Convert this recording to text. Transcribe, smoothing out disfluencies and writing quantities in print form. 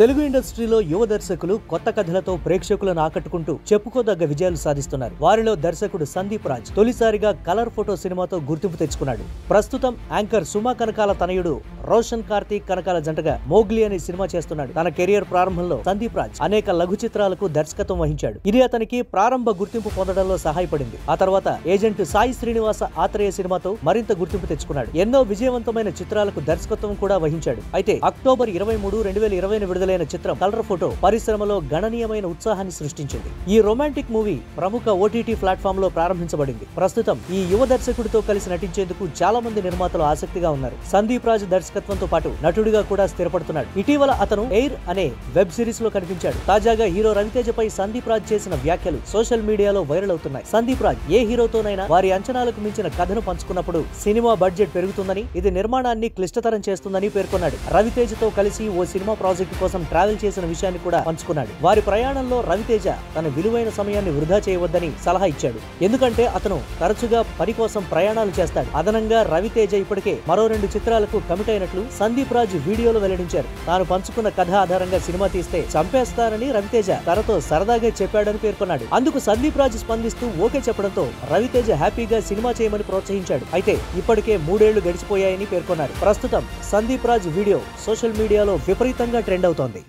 తెలుగు ఇండస్ట్రీలో యువ దర్శకులు కొత్త కథలతో ప్రేక్షకులను ఆకట్టుకుంటూ చెప్పుకోదగ్గ విజయాలు సాధిస్తున్నారు. వారిలో దర్శకుడు సందీప్ రాజ్ తొలిసారిగా కలర్ ఫోటో సినిమాతో గుర్తింపు తెచ్చుకున్నాడు. ప్రస్తుతం యాంకర్ సుమా కనకాల తనయుడు రోషన్ కార్తీక్ కనకాల జంటగా మోగ్లీ అనే సినిమా చేస్తున్నాడు. తన కెరియర్ ప్రారంభంలో సందీప్ రాజ్ అనేక లఘు చిత్రాలకు దర్శకత్వం వహించాడు. ఇది అతనికి ప్రారంభ గుర్తింపు పొందడంలో సహాయపడింది. ఆ తర్వాత ఏజెంట్ సాయి శ్రీనివాస ఆత్రేయ సినిమాతో మరింత గుర్తింపు తెచ్చుకున్నాడు. ఎన్నో విజయవంతమైన చిత్రాలకు దర్శకత్వం కూడా వహించాడు. అయితే అక్టోబర్ 23, 2020 విడుదలైన చిత్రం కలర్ ఫోటో పరిశ్రమలో గణనీయమైన ఉత్సాహాన్ని సృష్టించింది. ఈ రొమాంటిక్ మూవీ ప్రముఖ ఓటీటీ ప్లాట్ఫామ్ లో ప్రారంభించబడింది. ప్రస్తుతం ఈ యువ దర్శకుడితో కలిసి నటించేందుకు చాలా మంది నిర్మాతలు ఆసక్తిగా ఉన్నారు. సందీప్ రాజ్ దర్శకత్వంతో పాటు నటుడిగా కూడా స్థిరపడుతున్నాడు. ఇటీవల అతను ఎయిర్ అనే వెబ్ సిరీస్ లో కనిపించాడు. తాజాగా హీరో రవితేజపై సందీప్ రాజ్ చేసిన వ్యాఖ్యలు సోషల్ మీడియాలో వైరల్ అవుతున్నాయి. సందీప్ రాజ్ ఏ హీరోతోనైనా వారి అంచనాలకు మించిన కథను పంచుకున్నప్పుడు సినిమా బడ్జెట్ పెరుగుతుందని, ఇది నిర్మాణాన్ని క్లిష్టతరం చేస్తుందని పేర్కొన్నాడు. రవితేజతో కలిసి ఓ సినిమా ప్రాజెక్టు కోసం ట్రావెల్ చేసిన విషయాన్ని కూడా పంచుకున్నాడు. వారి ప్రయాణంలో రవితేజ తన విలువైన సమయాన్ని వృధా చేయవద్దని సలహా ఇచ్చాడు. ఎందుకంటే అతను తరచుగా పని కోసం ప్రయాణాలు చేస్తాడు. అదనంగా రవితేజ ఇప్పటికే మరో 2 చిత్రాలకు కమిట్ అయినట్లు సందీప్ రాజ్ వీడియోలో వెల్లడించారు. తాను పంచుకున్న కథ ఆధారంగా సినిమా తీస్తే చంపేస్తానని రవితేజ తనతో సరదాగా చెప్పాడని పేర్కొన్నాడు. అందుకు సందీప్ రాజ్ స్పందిస్తూ ఓకే చెప్పడంతో రవితేజ హ్యాపీగా సినిమా చేయమని ప్రోత్సహించాడు. అయితే ఇప్పటికే 3 ఏళ్లు గడిచిపోయాయని పేర్కొన్నారు. ప్రస్తుతం సందీప్ రాజ్ వీడియో సోషల్ మీడియాలో విపరీతంగా ట్రెండ్ అవుతోంది.